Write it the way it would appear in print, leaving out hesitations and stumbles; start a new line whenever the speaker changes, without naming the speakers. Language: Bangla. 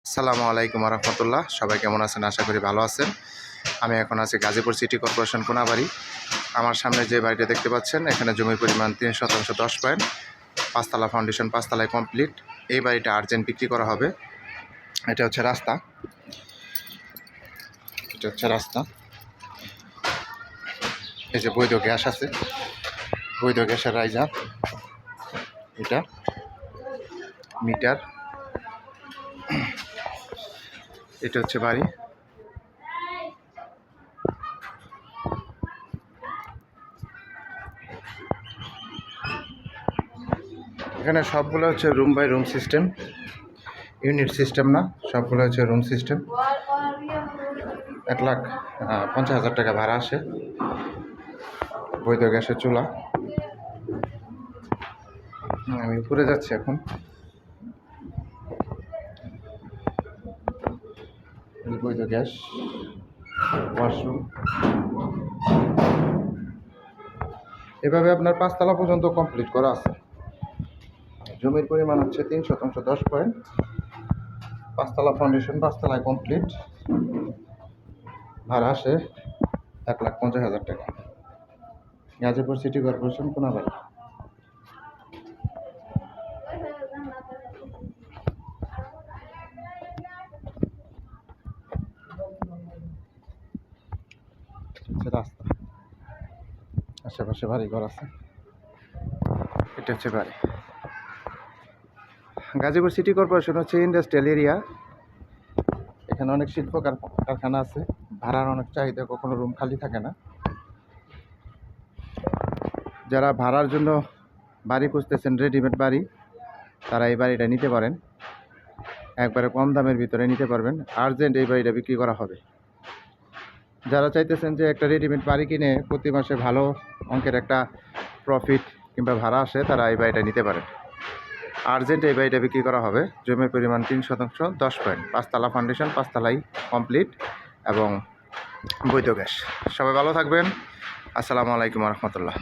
আসসালামু আলাইকুম রহমতুল্লাহ। সবাই কেমন আছেন? আশা করি ভালো আছেন। আমি এখন আছি গাজীপুর সিটি কর্পোরেশন কোনাবাড়ি। আমার সামনে যে বাড়িটা দেখতে পাচ্ছেন, এখানে জমির পরিমাণ 3 শতাংশ 10 পয়েন্ট, 5তলা ফাউন্ডেশন, 5তলায় কমপ্লিট। এই বাড়িটা আর্জেন্ট বিক্রি করা হবে। এটা হচ্ছে রাস্তা, এই যে বৈধ গ্যাস আছে, বৈধ গ্যাসের রাইজার, এটা মিটার, এটা হচ্ছে বাড়ি। এখানে সবগুলো হচ্ছে room by room system, unit system না, সবগুলো হচ্ছে রুম সিস্টেম। 1,50,000 টাকা ভাড়া আসে। বৈধ গ্যাসের চুলা। আমি উপরে যাচ্ছি এখন। বৈধ গ্যাস, ওয়াশরুম। এভাবে আপনার 5তলা পর্যন্ত কমপ্লিট করা আছে। জমির পরিমাণ হচ্ছে 3 শতাংশ 10 পয়েন্ট, 5তলা ফাউন্ডেশন, 5তলায় কমপ্লিট। ভাড়া আসে 1,50,000 টাকা। Gazipur city corporation Konabari. রাস্তা, আশেপাশে বাড়িঘর আছে। এটা হচ্ছে বাড়ি। গাজীপুর সিটি কর্পোরেশন হচ্ছে ইন্ডাস্ট্রিয়াল এরিয়া। এখানে অনেক শিল্প কারখানা আছে। ভাড়ার অনেক চাহিদা, কখনো রুম খালি থাকে না। যারা ভাড়ার জন্য বাড়ি খুঁজতেছেন, রেডিমেড বাড়ি, তারা এই বাড়িটা নিতে পারেন। একবারে কম দামের ভিতরে নিতে পারবেন। আর্জেন্ট এই বাড়িটা বিক্রি করা হবে। যারা চাইতেছেন যে একটা রেডিমেড বাড়ি কিনে প্রতি মাসে ভালো অঙ্কের একটা প্রফিট কিংবা ভাড়া আসে, তারা এই বাড়িটা নিতে পারেন। আর্জেন্ট এই বাড়িটা বিক্রি করা হবে। জমির পরিমাণ 3 শতাংশ 10 পয়েন্ট, 5তলা ফাউন্ডেশন, 5তলাই কমপ্লিট এবং বৈধ গ্যাস। সবাই ভালো থাকবেন। আসসালামু আলাইকুম রহমতুল্লাহ।